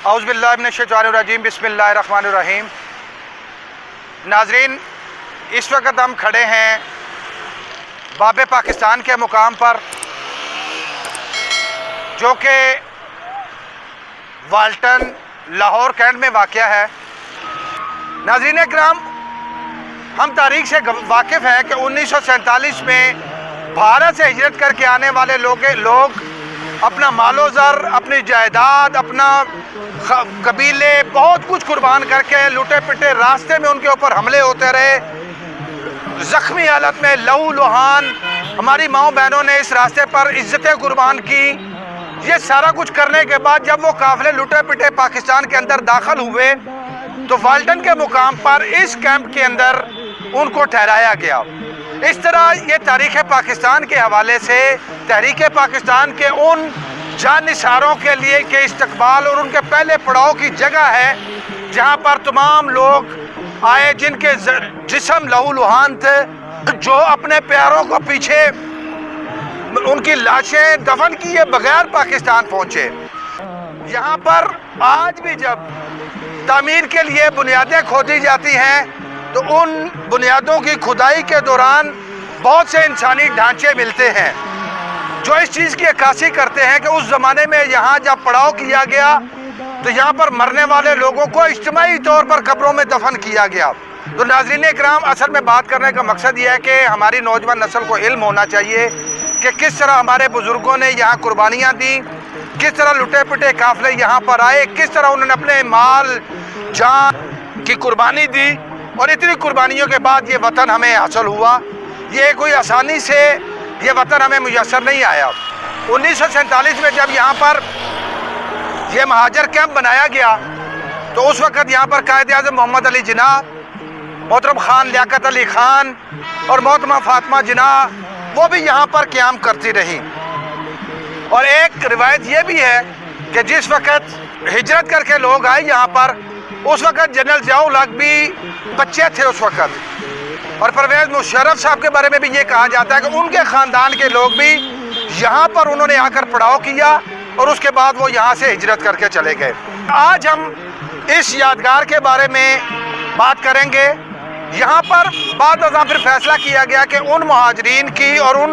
औज़ु बिल्लाहि मिनश्शैतानिर्रजीम बिस्मिल्लाहिर्रहमानिर्रहीम। नाज़रीन, इस वक्त हम खड़े हैं बाबे पाकिस्तान के मुकाम पर, जो कि वाल्टन लाहौर कैंट में वाक़या है। नाज़रीन इकराम, हम तारीख़ से वाकिफ़ हैं कि 1947 में भारत से हिजरत करके आने वाले लोग अपना मालो ज़र, अपनी जायदाद, अपना कबीले बहुत कुछ कुर्बान करके लुटे पिटे रास्ते में उनके ऊपर हमले होते रहे। ज़ख्मी हालत में लहू लुहान हमारी माओ बहनों ने इस रास्ते पर इज़्ज़तें कुर्बान की। ये सारा कुछ करने के बाद जब वो काफ़िले लुटे पिटे पाकिस्तान के अंदर दाखिल हुए तो वाल्टन के मुकाम पर इस कैंप के अंदर उनको ठहराया गया। इस तरह ये तारीख़ पाकिस्तान के हवाले से तहरीक पाकिस्तान के उन जानिसारों के लिए के इस्तकबाल और उनके पहले पड़ाव की जगह है जहाँ पर तमाम लोग आए जिनके जिस्म लहू लुहान थे, जो अपने प्यारों को पीछे उनकी लाशें दफन किए बगैर पाकिस्तान पहुँचे। यहाँ पर आज भी जब तामीर के लिए बुनियादें खोदी जाती हैं तो उन बुनियादों की खुदाई के दौरान बहुत से इंसानी ढांचे मिलते हैं जो इस चीज़ की अक्कासी करते हैं कि उस ज़माने में यहाँ जब पड़ाव किया गया तो यहाँ पर मरने वाले लोगों को इज्तिमाई तौर पर कब्रों में दफन किया गया। तो नाज़रीन इकराम, असल में बात करने का मकसद ये है कि हमारी नौजवान नस्ल को इल्म होना चाहिए कि किस तरह हमारे बुज़ुर्गों ने यहाँ कुर्बानियाँ दी, किस तरह लुटे पिटे काफ़िले यहाँ पर आए, किस तरह उन्होंने अपने माल जान की कुर्बानी दी और इतनी कुर्बानियों के बाद ये वतन हमें हासिल हुआ। ये कोई आसानी से ये वतन हमें मुयस्सर नहीं आया। 1947 में जब यहाँ पर ये महाजर कैंप बनाया गया तो उस वक़्त यहाँ पर कायद-ए-आज़म मोहम्मद अली जिन्ना, मोहतरम खान लियाकत अली खान और मोहतरमा फातिमा जिन्ना वो भी यहाँ पर क़याम करती रहीं। और एक रिवायत ये भी है कि जिस वक़्त हिजरत करके लोग आए यहाँ पर, उस वक़्त जनरल ज़ियाउल हक भी बच्चे थे उस वक़्त, और परवेज़ मुशर्रफ साहब के बारे में भी ये कहा जाता है कि उनके ख़ानदान के लोग भी यहाँ पर उन्होंने आकर पड़ाव किया और उसके बाद वो यहाँ से हिजरत करके चले गए। आज हम इस यादगार के बारे में बात करेंगे। यहाँ पर बाद में फिर फैसला किया गया कि उन मुहाजिरीन की और उन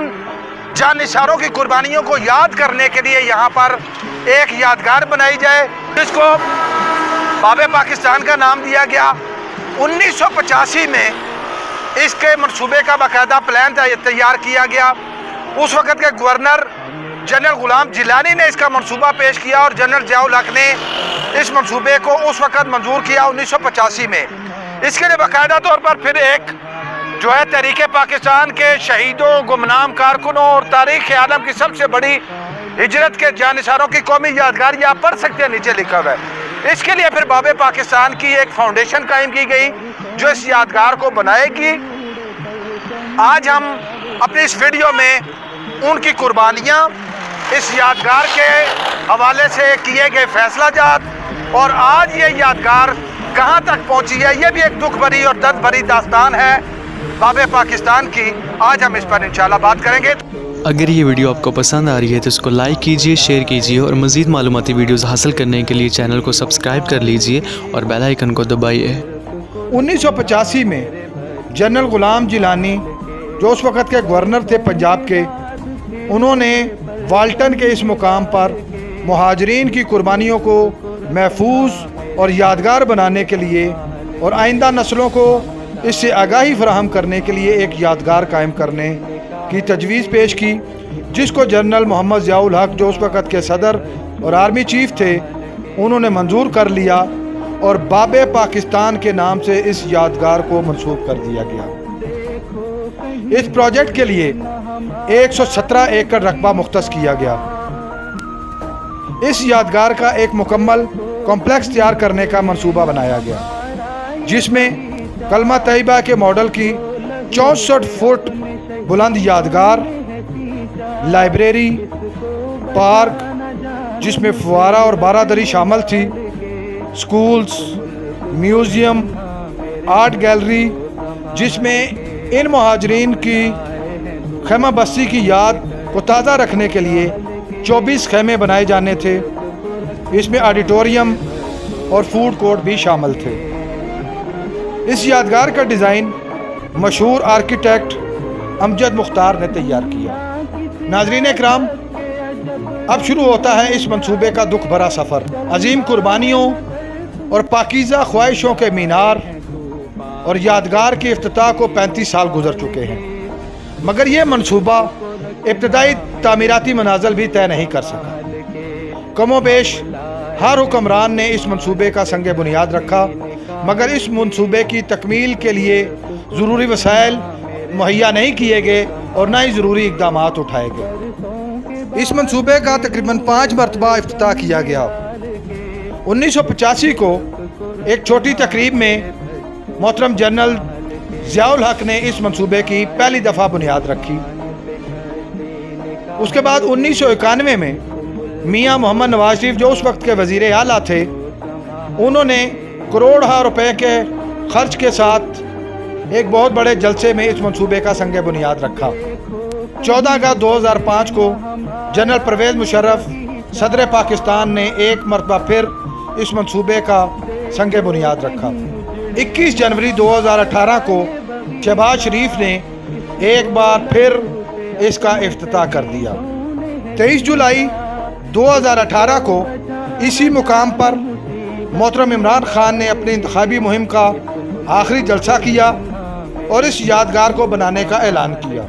जानिसारों की कुर्बानियों को याद करने के लिए यहाँ पर एक यादगार बनाई जाए, जिसको बाबे पाकिस्तान का नाम दिया गया। 1985 में इसके मंसूबे का बाकायदा प्लान तैयार किया गया। उस वक़्त के गवर्नर जनरल गुलाम जिलानी ने इसका मंसूबा पेश किया और जनरल ज़ियाउल हक ने इस मंसूबे को उस वक़्त मंजूर किया 1985 में। इसके लिए बाकायदा तौर पर फिर एक जो है तहरीक पाकिस्तान के शहीदों, गुमनाम कारकुनों और तारीख़ आलम की सबसे बड़ी हिजरत के जानिसारों की कौमी यादगार ये आप पढ़ सकते हैं, नीचे लिखा हुआ है। इसके लिए फिर बाबे पाकिस्तान की एक फाउंडेशन कायम की गई जो इस यादगार को बनाएगी। आज हम अपनी इस वीडियो में उनकी कुर्बानियाँ, इस यादगार के हवाले से किए गए फैसला जात और आज ये यादगार कहाँ तक पहुँची है, ये भी एक दुख भरी और दर्द भरी दास्तान है बाबे पाकिस्तान की। आज हम इस पर इंशाल्लाह बात करेंगे। अगर ये वीडियो आपको पसंद आ रही है तो इसको लाइक कीजिए, शेयर कीजिए और मज़ीद मालूमाती वीडियोस हासिल करने के लिए चैनल को सब्सक्राइब कर लीजिए और बेल आइकन को दबाइए। 1985 में जनरल गुलाम जिलानी, जो उस वक़्त के गवर्नर थे पंजाब के, उन्होंने वाल्टन के इस मुकाम पर मुहाजिरीन की कुर्बानियों को महफूज और यादगार बनाने के लिए और आइंदा नस्लों को इससे आगाही फराहम करने के लिए एक यादगार कायम करने की तजवीज़ पेश की, जिसको जनरल मोहम्मद ज़ियाउल हक, जो उस वक़्त के सदर और आर्मी चीफ थे, उन्होंने मंजूर कर लिया और बाबे पाकिस्तान के नाम से इस यादगार को मंसूब कर दिया गया। इस प्रोजेक्ट के लिए 117 एकड़ रकबा मुख्तस किया गया। इस यादगार का एक मुकम्मल कॉम्प्लेक्स तैयार करने का मंसूबा बनाया गया, जिसमें कलमा तैयबा के मॉडल की 64 फुट बुलंद यादगार, लाइब्रेरी, पार्क जिसमें फुवारा और बारादरी शामिल थी, स्कूल्स, म्यूज़ियम, आर्ट गैलरी, जिसमें इन मुहाजिरीन की खैमा बस्ती की याद को ताज़ा रखने के लिए 24 खैमे बनाए जाने थे। इसमें ऑडिटोरियम, और फूड कोर्ट भी शामिल थे। इस यादगार का डिज़ाइन मशहूर आर्किटेक्ट अमजद मुख्तार ने तैयार किया। नाज़रीन इकराम, अब शुरू होता है इस मंसूबे का दुख भरा सफ़र। अजीम कुर्बानियों और पाकीज़ा ख्वाहिशों के मीनार और यादगार के इफ्तिताह को 35 साल गुजर चुके हैं, मगर यह मंसूबा इब्तदाई तामीराती मनाज़िल भी तय नहीं कर सका। कमोबेश हर हुक्मरान ने इस मंसूबे का संग बुनियाद रखा, मगर इस मंसूबे की तकमील के लिए ज़रूरी वसाइल मुहैया नहीं किए गए और न ही ज़रूरी इक़दामात उठाए गए। इस मंसूबे का तकरीबन 5 मरतबा इफ्तिताह किया गया। 1985 को एक छोटी तकरीब में मोहतरम जनरल ज़ियाउल हक ने इस मंसूबे की पहली दफ़ा बुनियाद रखी। उसके बाद 1991 में मियाँ मोहम्मद नवाज शरीफ, जो उस वक्त के वज़ीर आला थे, उन्होंने करोड़ों रुपए के खर्च के साथ एक बहुत बड़े जलसे में इस मंसूबे का संग बुनियाद रखा। 14 अगस्त 2005 को जनरल परवेज़ मुशर्रफ सदर पाकिस्तान ने एक मरतबा फिर इस मंसूबे का संग बुनियाद रखा। 21 जनवरी 2018 को शहबाज शरीफ ने एक बार फिर इसका इफ्तिताह कर दिया। 23 जुलाई 2018 को इसी मुकाम पर मोहतरम इमरान खान ने अपनी इंतखाबी मुहिम का आखिरी जलसा किया और इस यादगार को बनाने का ऐलान किया।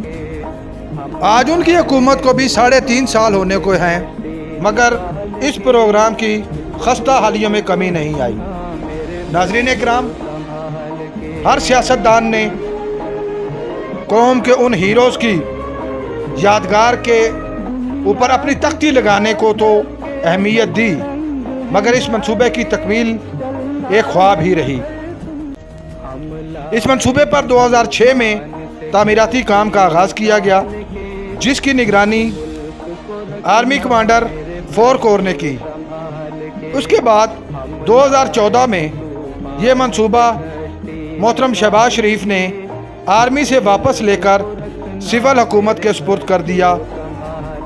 आज उनकी हुकूमत को भी 3.5 साल होने को हैं, मगर इस प्रोग्राम की खस्ता हालियों में कमी नहीं आई। नाज़रीन इकराम, हर सियासतदान ने कौम के उन हीरोज़ की यादगार के ऊपर अपनी तख्ती लगाने को तो अहमियत दी, मगर इस मंसूबे की तकमील एक ख्वाब ही रही। इस मंसूबे पर 2006 में तामीराती काम का आगाज़ किया गया, जिसकी निगरानी आर्मी कमांडर 4 कोर ने की। उसके बाद 2014 में ये मंसूबा मोहतरम शहबाज शरीफ ने आर्मी से वापस लेकर सिविल हुकूमत के सुपुर्द कर दिया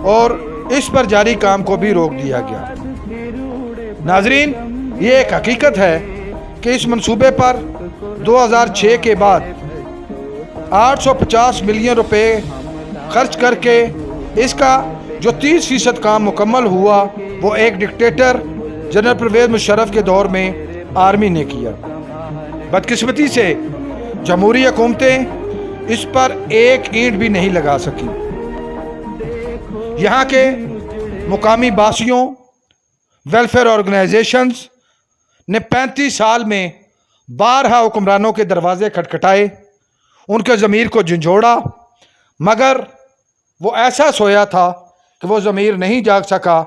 और इस पर जारी काम को भी रोक दिया गया। नाजरीन, ये एक हकीकत है कि इस मंसूबे पर 2006 के बाद 850 मिलियन रुपए खर्च करके इसका जो 30% काम मुकम्मल हुआ, वो एक डिक्टेटर जनरल परवेज़ मुशर्रफ के दौर में आर्मी ने किया। बदकिस्मती से जमहूरी हुकूमतें इस पर एक ईंट भी नहीं लगा सकी। यहाँ के मुकामी बासियों, वेलफेयर ऑर्गेनाइजेशंस ने 35 साल में 12 हुक्मरानों के दरवाजे खटखटाए, उनके ज़मीर को झंझोड़ा, मगर वो ऐसा सोया था कि वो ज़मीर नहीं जाग सका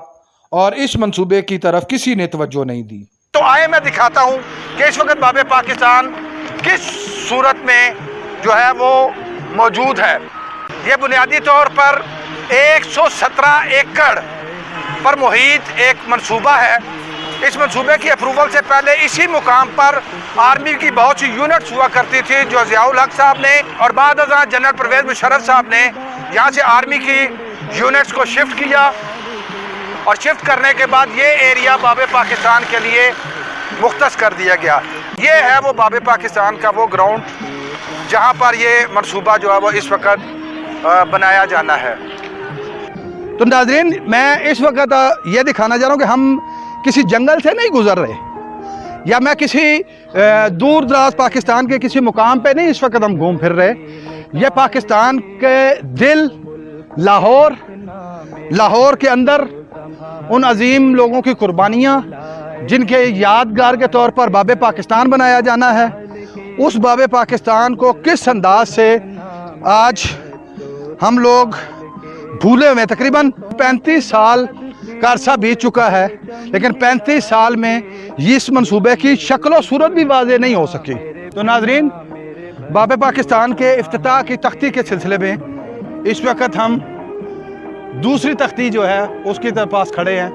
और इस मंसूबे की तरफ किसी ने तवज्जो नहीं दी। तो आए मैं दिखाता हूँ कि इस वक्त बाबे पाकिस्तान किस सूरत में जो है वो मौजूद है। ये बुनियादी तौर पर 117 एकड़ पर मुहित एक मंसूबा है। इस मंसूबे की अप्रूवल से पहले इसी मुकाम पर आर्मी की बहुत सी यूनिट्स हुआ करती थी, जो ज़ियाउल हक साहब ने और बाद जनरल परवेज़ मुशर्रफ साहब ने यहाँ से आर्मी की यूनिट्स को शिफ्ट किया और शिफ्ट करने के बाद ये एरिया बाबे पाकिस्तान के लिए मुख्तस कर दिया गया। ये है वो बाबे पाकिस्तान का वो ग्राउंड जहाँ पर ये मंसूबा जो है वो इस वक्त बनाया जाना है। तो नाज़रीन, मैं इस वक्त ये दिखाना चाह रहा हूँ कि हम किसी जंगल से नहीं गुजर रहे, या मैं किसी दूर दराज पाकिस्तान के किसी मुकाम पे नहीं इस वक्त हम घूम फिर रहे। ये पाकिस्तान के दिल लाहौर के अंदर उन अजीम लोगों की कुर्बानियाँ जिनके यादगार के तौर पर बाबे पाकिस्तान बनाया जाना है, उस बाबे पाकिस्तान को किस अंदाज से आज हम लोग भूले हुए। तकरीबन 35 साल का अरसा बीत चुका है, लेकिन 35 साल में इस मंसूबे की शक्ल सूरत भी वाज़ेह नहीं हो सकी। तो नाजरीन, बाबे पाकिस्तान के इफ्तिताह की तख्ती के सिलसिले में इस वक्त हम दूसरी तख्ती जो है उसके पास खड़े हैं,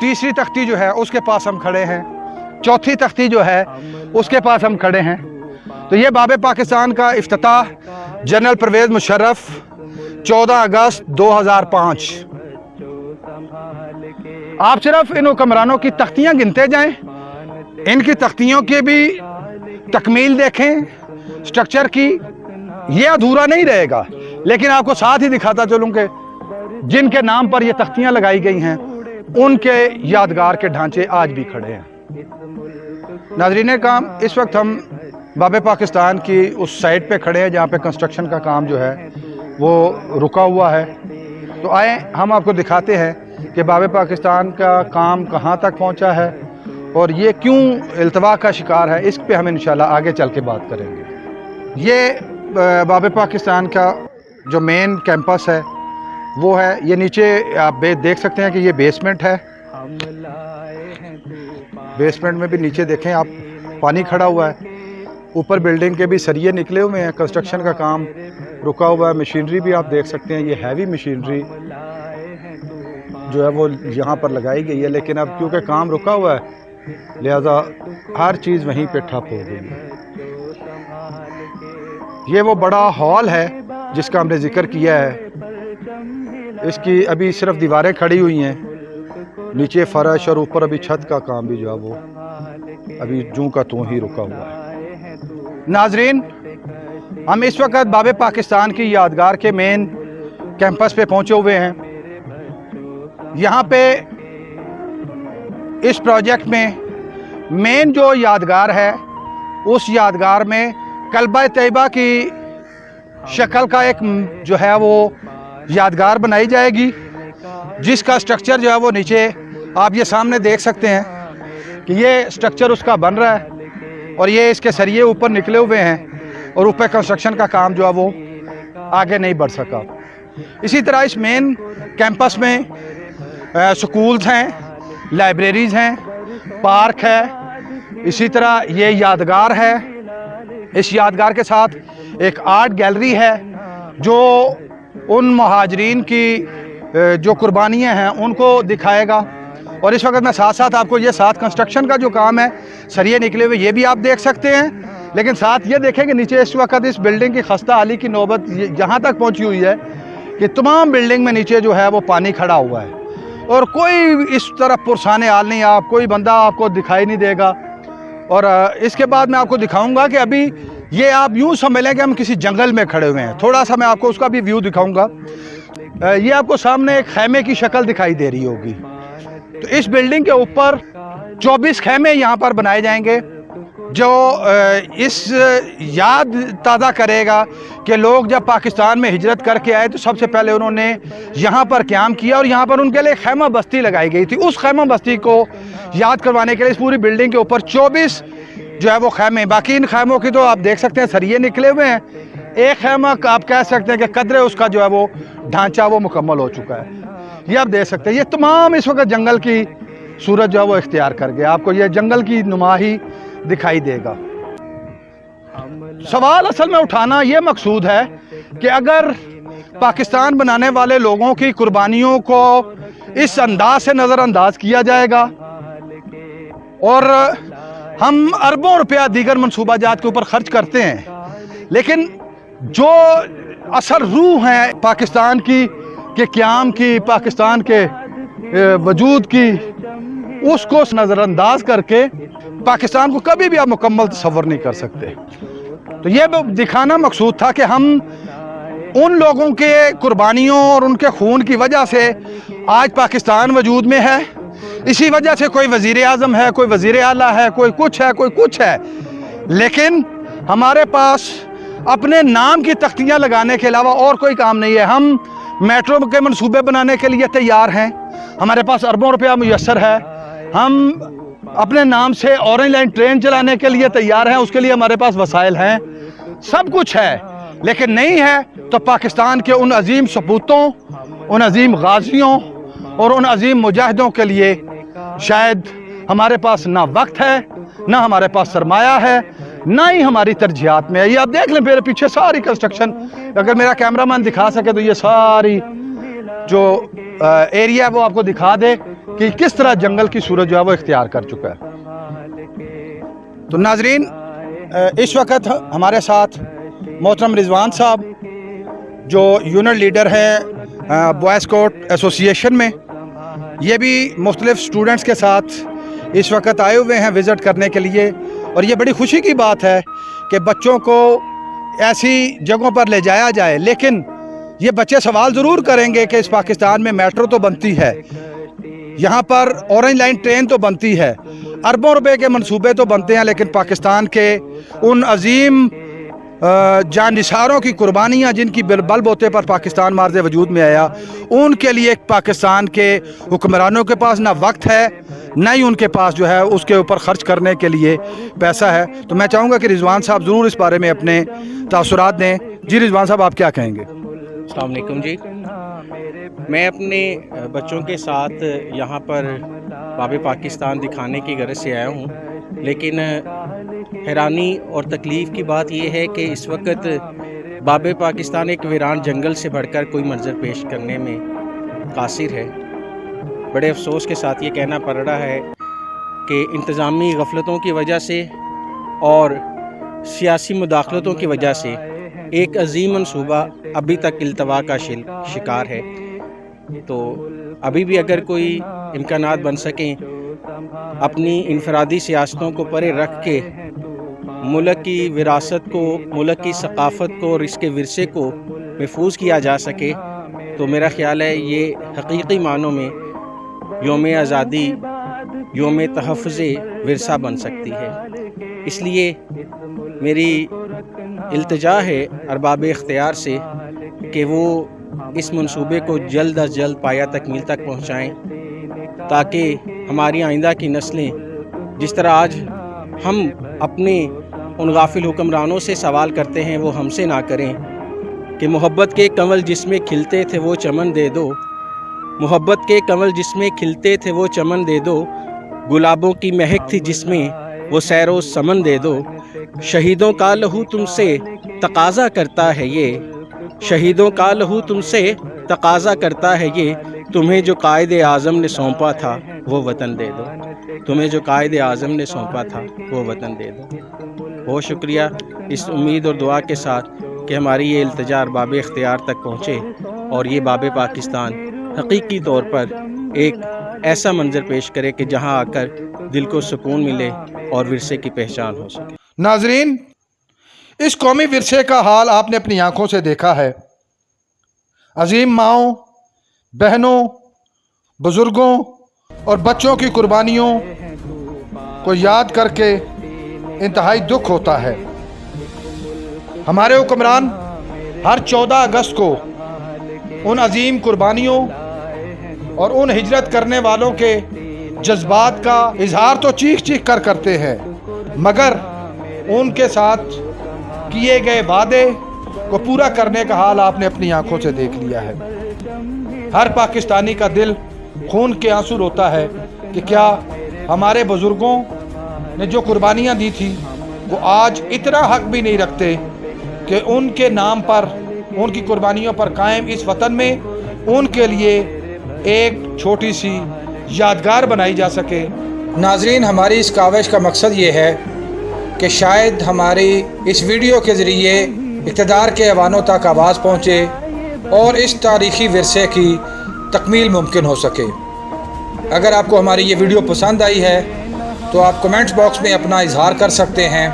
तीसरी तख्ती जो है उसके पास हम खड़े हैं, चौथी तख्ती जो है उसके पास हम खड़े हैं। तो ये बाबे पाकिस्तान का इफ्तिताह जनरल परवेज़ मुशर्रफ 14 अगस्त 2005। आप सिर्फ इन हुक्मरानों की तख्तियाँ गिनते जाएं, इनकी तख्तियों की भी तकमील देखें, स्ट्रक्चर की, ये अधूरा नहीं रहेगा। लेकिन आपको साथ ही दिखाता चलूँ कि जिनके नाम पर ये तख्तियाँ लगाई गई हैं उनके यादगार के ढांचे आज भी खड़े हैं। नाज़रीन काम, इस वक्त हम बाबे पाकिस्तान की उस साइट पे खड़े हैं जहाँ पे कंस्ट्रक्शन का काम जो है वो रुका हुआ है। तो आए हम आपको दिखाते हैं कि बाबे पाकिस्तान का काम कहाँ तक पहुँचा है और ये क्यों इल्तवा का शिकार है। इस पे हम इंशाल्लाह आगे चल के बात करेंगे। ये बाबे पाकिस्तान का जो मेन कैंपस है वो है, ये नीचे आप देख सकते हैं कि ये बेसमेंट है। बेसमेंट में भी नीचे देखें आप, पानी खड़ा हुआ है। ऊपर बिल्डिंग के भी सरिये निकले हुए हैं, कंस्ट्रक्शन का काम रुका हुआ है। मशीनरी भी आप देख सकते हैं, ये हैवी मशीनरी जो है वो यहाँ पर लगाई गई है। लेकिन अब क्योंकि काम रुका हुआ है लिहाजा हर चीज़ वहीं पे ठप हो गई है। ये वो बड़ा हॉल है जिसका हमने जिक्र किया है। इसकी अभी सिर्फ दीवारें खड़ी हुई हैं, नीचे फर्श और ऊपर अभी छत का काम भी जो है वो अभी जूं का तूं ही रुका हुआ है। नाजरीन, हम इस वक्त बाबे पाकिस्तान की यादगार के मेन कैंपस पे पहुंचे हुए हैं। यहाँ पे इस प्रोजेक्ट में मेन जो यादगार है, उस यादगार में कल्बा तैयबा की शक्ल का एक जो है वो यादगार बनाई जाएगी, जिसका स्ट्रक्चर जो है वो नीचे आप ये सामने देख सकते हैं कि ये स्ट्रक्चर उसका बन रहा है और ये इसके सरिये ऊपर निकले हुए हैं और ऊपर कंस्ट्रक्शन का काम जो है वो आगे नहीं बढ़ सका। इसी तरह इस मेन कैंपस में स्कूल्स हैं, लाइब्रेरीज़ हैं, पार्क है। इसी तरह ये यादगार है। इस यादगार के साथ एक आर्ट गैलरी है जो उन मुहाजिरीन की जो कुर्बानियाँ हैं उनको दिखाएगा। और इस वक्त मैं साथ साथ आपको ये साथ कंस्ट्रक्शन का जो काम है, सरिये निकले हुए, ये भी आप देख सकते हैं। लेकिन साथ ये देखें कि नीचे इस वक्त इस बिल्डिंग की खस्ता हाली की नौबत यहाँ तक पहुँची हुई है कि तमाम बिल्डिंग में नीचे जो है वो पानी खड़ा हुआ है और कोई इस तरफ पुरसाने हाल नहीं, आप कोई बंदा आपको दिखाई नहीं देगा। और इसके बाद मैं आपको दिखाऊंगा कि अभी ये आप यूँ समझ लें कि हम किसी जंगल में खड़े हुए हैं। थोड़ा सा मैं आपको उसका भी व्यू दिखाऊंगा। ये आपको सामने एक खैमे की शक्ल दिखाई दे रही होगी। तो इस बिल्डिंग के ऊपर 24 खैमे यहाँ पर बनाए जाएंगे जो इस याद ताज़ा करेगा कि लोग जब पाकिस्तान में हिजरत करके आए तो सबसे पहले उन्होंने यहाँ पर क़याम किया और यहाँ पर उनके लिए खैमा बस्ती लगाई गई थी। उस खैमा बस्ती को याद करवाने के लिए इस पूरी बिल्डिंग के ऊपर 24 जो है वो खैमे। बाकी इन खैमों की तो आप देख सकते हैं सरिये निकले हुए हैं। एक खैमा आप कह सकते हैं कि कदरे उसका जो है वो ढांचा वो मुकम्मल हो चुका है। ये आप देख सकते हैं। ये तमाम इस वक्त जंगल की सूरत जो है वो इख्तियार कर गया। आपको ये जंगल की नुमा ही दिखाई देगा। सवाल असल में उठाना ये मकसूद है कि अगर पाकिस्तान बनाने वाले लोगों की कुर्बानियों को इस अंदाज से नज़रअंदाज किया जाएगा और हम अरबों रुपया दीगर मनसूबाजात के ऊपर खर्च करते हैं, लेकिन जो असल रूह है पाकिस्तान की के क़याम की, पाकिस्तान के वजूद की, उसको नज़रअंदाज करके पाकिस्तान को कभी भी आप मुकम्मल तसव्वुर नहीं कर सकते। तो ये दिखाना मकसूद था कि हम उन लोगों के कुर्बानियों और उनके खून की वजह से आज पाकिस्तान वजूद में है। इसी वजह से कोई वज़ीर आज़म है, कोई वज़ीर आला है, कोई कुछ है, कोई कुछ है। लेकिन हमारे पास अपने नाम की तख्तियाँ लगाने के अलावा और कोई काम नहीं है। हम मेट्रो के मंसूबे बनाने के लिए तैयार हैं, हमारे पास अरबों रुपया मुयस्सर है। हम अपने नाम से ऑरेंज लाइन ट्रेन चलाने के लिए तैयार हैं, उसके लिए हमारे पास वसाइल हैं, सब कुछ है। लेकिन नहीं है तो पाकिस्तान के उन अजीम सपूतों, उन अजीम गाजियों और उन अजीम मुजाहिदों के लिए शायद हमारे पास ना वक्त है, ना हमारे पास सरमाया है, ना ही हमारी तरजीहात में है। ये आप देख लें मेरे पीछे सारी कंस्ट्रक्शन, अगर मेरा कैमरामैन दिखा सके तो ये सारी जो एरिया है वो आपको दिखा दे कि किस तरह जंगल की सूरत जो है वो इख्तियार कर चुका है। तो नाजरीन, इस वक्त हमारे साथ मोहतरम रिजवान साहब जो यूनिट लीडर हैं बॉयज़ कोर्ट एसोसिएशन में, ये भी मुख्तलिफ स्टूडेंट्स के साथ इस वक्त आए हुए हैं विज़िट करने के लिए, और ये बड़ी खुशी की बात है कि बच्चों को ऐसी जगहों पर ले जाया जाए। लेकिन ये बच्चे सवाल ज़रूर करेंगे कि इस पाकिस्तान में मेट्रो तो बनती है, यहाँ पर ऑरेंज लाइन ट्रेन तो बनती है, अरबों रुपए के मंसूबे तो बनते हैं, लेकिन पाकिस्तान के उन अजीम जानिसारों की कुर्बानियाँ जिनकी बलबूते पर पाकिस्तान मार्ज़ वजूद में आया, उनके लिए पाकिस्तान के हुक्मरानों के पास ना वक्त है, ना ही उनके पास जो है उसके ऊपर ख़र्च करने के लिए पैसा है। तो मैं चाहूँगा कि रिजवान साहब ज़रूर इस बारे में अपने तासुरात दें। जी रिजवान साहब, आप क्या कहेंगे? अस्सलाम वालेकुम जी। मैं अपने बच्चों के साथ यहाँ पर बाब पाकिस्तान दिखाने की गरज से आया हूँ, लेकिन हैरानी और तकलीफ़ की बात यह है कि इस वक्त बाब पाकिस्तान एक वीरान जंगल से बढ़कर कोई मंजर पेश करने में कासिर है। बड़े अफसोस के साथ ये कहना पड़ रहा है कि इंतज़ामी गफलतों की वजह से और सियासी मुदाखलतों की वजह से एक अजीम मनसूबा अभी तक इल्तवा का शिकार है। तो अभी भी अगर कोई इम्कानात बन सकें अपनी इनफरादी सियासतों को परे रख के मुल्क की विरासत को, मुल्क की सकाफ़त को और इसके विरसे को महफूज किया जा सके, तो मेरा ख़्याल है ये हकीकी मानों में यौम आज़ादी, यौम तहफ़्फ़ुज़ विरसा बन सकती है। इसलिए मेरी इल्तिजा है अरबाब इख्तियार से कि वो इस मंसूबे को जल्द अज जल्द पाया तकमील तक पहुँचाएँ, ताकि हमारी आइंदा की नस्लें जिस तरह आज हम अपने उन गाफिल हुक्मरानों से सवाल करते हैं वो हमसे ना करें कि मोहब्बत के कमल जिसमें खिलते थे वो चमन दे दो, मोहब्बत के कमल जिसमें खिलते थे वो चमन दे दो, गुलाबों की महक थी जिसमें वो सैरो समन दे दो। शहीदों का लहू तुमसे तकाज़ा करता है ये, शहीदों का लहू तुमसे तकाज़ा करता है ये, तुम्हें जो कायदे आज़म ने सौंपा था वो वतन दे दो, तुम्हें जो कायदे आज़म ने सौंपा था वो वतन दे दो। बहुत शुक्रिया इस उम्मीद और दुआ के साथ कि हमारी ये इल्तिजा बाब इख्तियार तक पहुँचे और ये बाब पाकिस्तान हकीकी तौर पर एक ऐसा मंजर पेश करे कि जहाँ आकर दिल को सुकून मिले और विरसे की पहचान हो सके। नाजरीन, इस कौमी विरसे का हाल आपने अपनी आंखों से देखा है। अजीम माओं, बहनों, बुज़ुर्गों और बच्चों की कुर्बानियों को याद करके इंतहाई दुख होता है। हमारे हुक्मरान हर 14 अगस्त को उन अजीम कुर्बानियों और उन हिजरत करने वालों के जज्बात का इजहार तो चीख चीख कर करते हैं, मगर उनके साथ किए गए वादे को पूरा करने का हाल आपने अपनी आंखों से देख लिया है। हर पाकिस्तानी का दिल खून के आंसू रोता है कि क्या हमारे बुज़ुर्गों ने जो कुर्बानियाँ दी थी वो आज इतना हक भी नहीं रखते कि उनके नाम पर, उनकी कुर्बानियों पर कायम इस वतन में उनके लिए एक छोटी सी यादगार बनाई जा सके। नाजरीन, हमारी इस काविश का मकसद ये है कि शायद हमारी इस वीडियो के ज़रिए इक़्तिदार के ऐवानों तक आवाज़ पहुँचे और इस तारीख़ी विरसे की तकमील मुमकिन हो सके। अगर आपको हमारी ये वीडियो पसंद आई है तो आप कमेंट्स बॉक्स में अपना इजहार कर सकते हैं